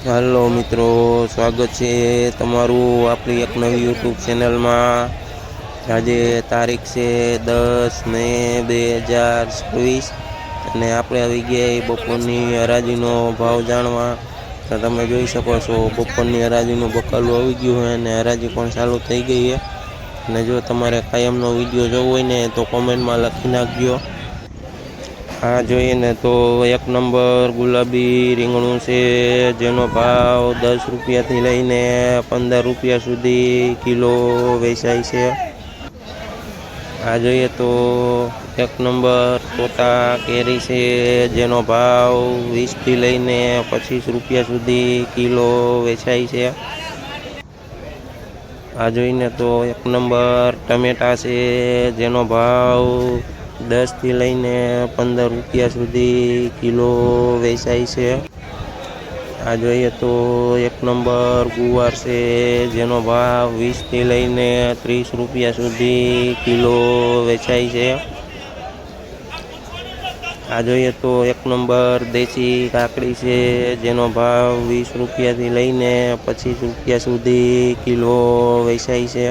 હાલો મિત્રો, સ્વાગત છે તમારું આપણી એક નવી યુટ્યુબ ચેનલમાં। આજે તારીખ છે 10 મે 2024 અને આપણે આવી ગયા બપોરની હરાજીનો ભાવ જાણવા। તો તમે જોઈ શકો છો બપોરની હરાજીનું બકાલું આવી ગયું છે અને હરાજી પણ ચાલુ થઈ ગઈ છે। અને જો તમારે કાયમનો વિડીયો જોવો હોય ને તો કોમેન્ટમાં લખી નાખજો। આ જોઈએ ને તો એક નંબર ગુલાબી રીંગણું છે, જેનો ભાવ 10 રૂપિયાથી લઈને 15 રૂપિયા સુધી કિલો વેચાય છે। આ જોઈએ તો એક નંબર તોતા કેરી છે, જેનો ભાવ 20થી લઈને 25 રૂપિયા સુધી કિલો વેચાય છે। આ જોઈને તો એક નંબર ટમેટા છે, જેનો ભાવ 10થી લઈને 15 રૂપિયા સુધી કિલો વેચાય છે। આ જોઈએ તો એક નંબર ગુવાર છે, જેનો ભાવ 20થી લઈને 30 રૂપિયા સુધી કિલો વેચાય છે। આ જોઈએ તો એક નંબર દેશી કાકડી છે, જેનો ભાવ 20 રૂપિયાથી લઈને 25 રૂપિયા સુધી કિલો વેચાય છે।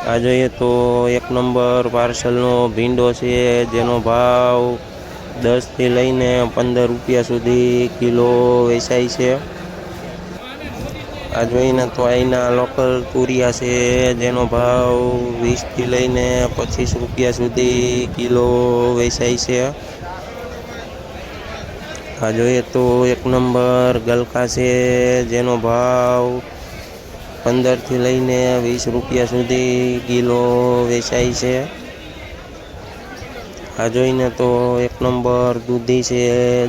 આ જોઈએ તો એક નંબર પાર્સલનો ભીંડો છે, જેનો ભાવ 10થી લઈને 15 રૂપિયા સુધી કિલો વેચાય છે। આ જોઈને તો અહીંના લોકલ તુરિયા છે, જેનો ભાવ 20થી લઈને 25 રૂપિયા સુધી કિલો વેચાય છે। આ જોઈએ તો એક નંબર ગલકા છે, જેનો ભાવ 15થી લઈને 20 રૂપિયા સુધી કિલો વેચાય છે। આ જોઈને તો એક નંબર દૂધી છે,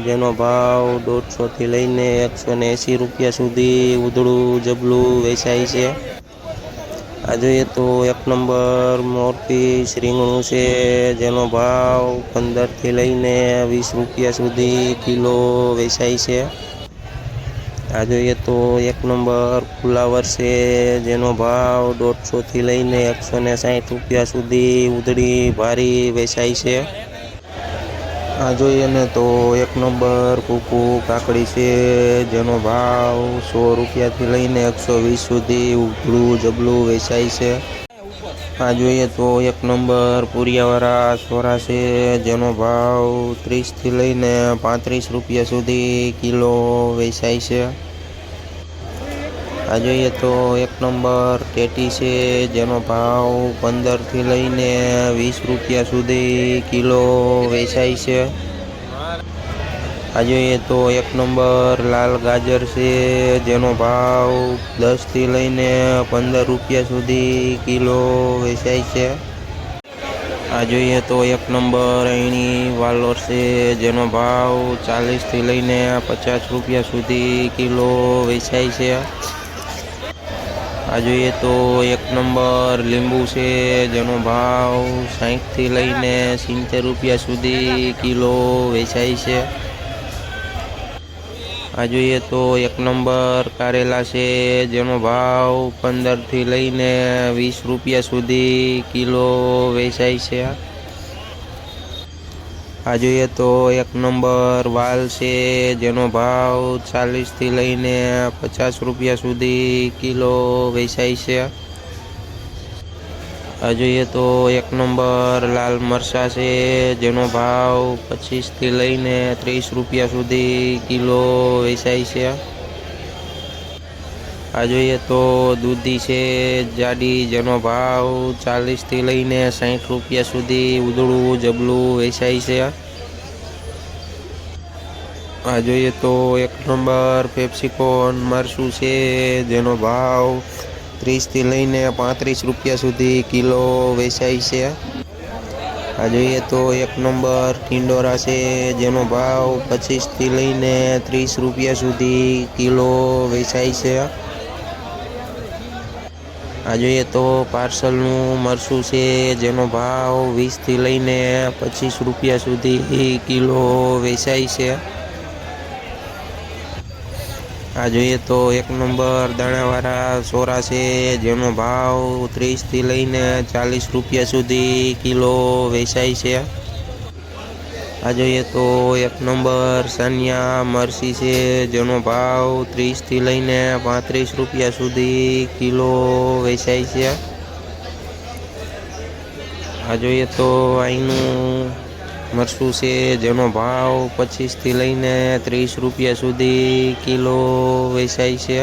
જેનો ભાવ 150થી લઈને 180 રૂપિયા સુધી ઉધળું જબલું વેચાય છે। આ જોઈએ તો એક નંબર મોરપીસ રીંગણું છે, જેનો ભાવ 15થી લઈને 20 રૂપિયા સુધી કિલો વેચાય છે। આ જોઈએ તો એક નંબર ફુલાવર છે, જેનો ભાવ 150થી લઈને 160 રૂપિયા સુધી ઉધળી ભારી વેચાય છે। આ જોઈએ ને તો એક નંબર કૂકુ કાકડી છે, જેનો ભાવ 100 રૂપિયાથી લઈને 120 સુધી ઉધળું જબલું વેચાય છે। આ જોઈએ તો એક નંબર પૂરિયાવાળા સોરા છે, જેનો ભાવ 30થી લઈને 35 રૂપિયા સુધી કિલો વેચાય છે। આ જોઈએ તો એક નંબર ટેટી છે, જેનો ભાવ 15થી લઈને 20 રૂપિયા સુધી કિલો વેચાય છે। આ જોઈએ તો એક નંબર લાલ ગાજર છે, જેનો ભાવ 10થી લઈને 15 રૂપિયા સુધી કિલો વેચાય છે। આ જોઈએ તો એક નંબર અયણી વાલોર છે, જેનો ભાવ 40થી લઈને 50 રૂપિયા સુધી કિલો વેચાય છે। આ જોઈએ તો એક નંબર લીંબુ છે, જેનો ભાવ 60થી લઈને 70 રૂપિયા સુધી કિલો વેચાય છે। આ જોઈએ તો એક નંબર કારેલા છે, જેનો ભાવ 15થી લઈને 20 રૂપિયા સુધી કિલો વેચાય છે। આ જોઈએ તો એક નંબર વાલ છે, જેનો ભાવ 40થી લઈને 50 રૂપિયા સુધી કિલો વેચાય છે। આ જોઈએ તો એક નંબર લાલ મરચાં છે, જેનો ભાવ 25થી લઈને 30 રૂપિયા સુધી કિલો વેચાય છે। આ જોઈએ તો દૂધી છે જાડી, જેનો ભાવ 40થી લઈને 60 રૂપિયા સુધી ઉધળું જબલું વેચાય છે। આ જોઈએ તો એક નંબર પેપ્સિકોન મરચું છે, જેનો ભાવ 30થી લઈને 35 રૂપિયા સુધી કિલો વેચાય છે। આ જોઈએ તો એક નંબર ટિંડોરા છે, જેનો ભાવ 25થી લઈને 30 રૂપિયા સુધી કિલો વેચાય છે। આ જોઈએ તો પાર્સલનું મરચું છે, જેનો ભાવ 20થી લઈને 25 રૂપિયા સુધી કિલો વેચાય છે। આ જોઈએ તો એક નંબર દાણાવાળા સોરા છે, જેનો ભાવ 30થી લઈને 40 રૂપિયા સુધી કિલો વેચાય છે। આ જોઈએ તો 1 નંબર સાનિયા મરસી છે, જેનો ભાવ 30 થી લઈને 35 રૂપિયા સુધી કિલો વેચાય છે। આ જોઈએ તો અહીંનું મરસું છે, જેનો ભાવ 25 થી લઈને 30 રૂપિયા સુધી કિલો વેચાય છે।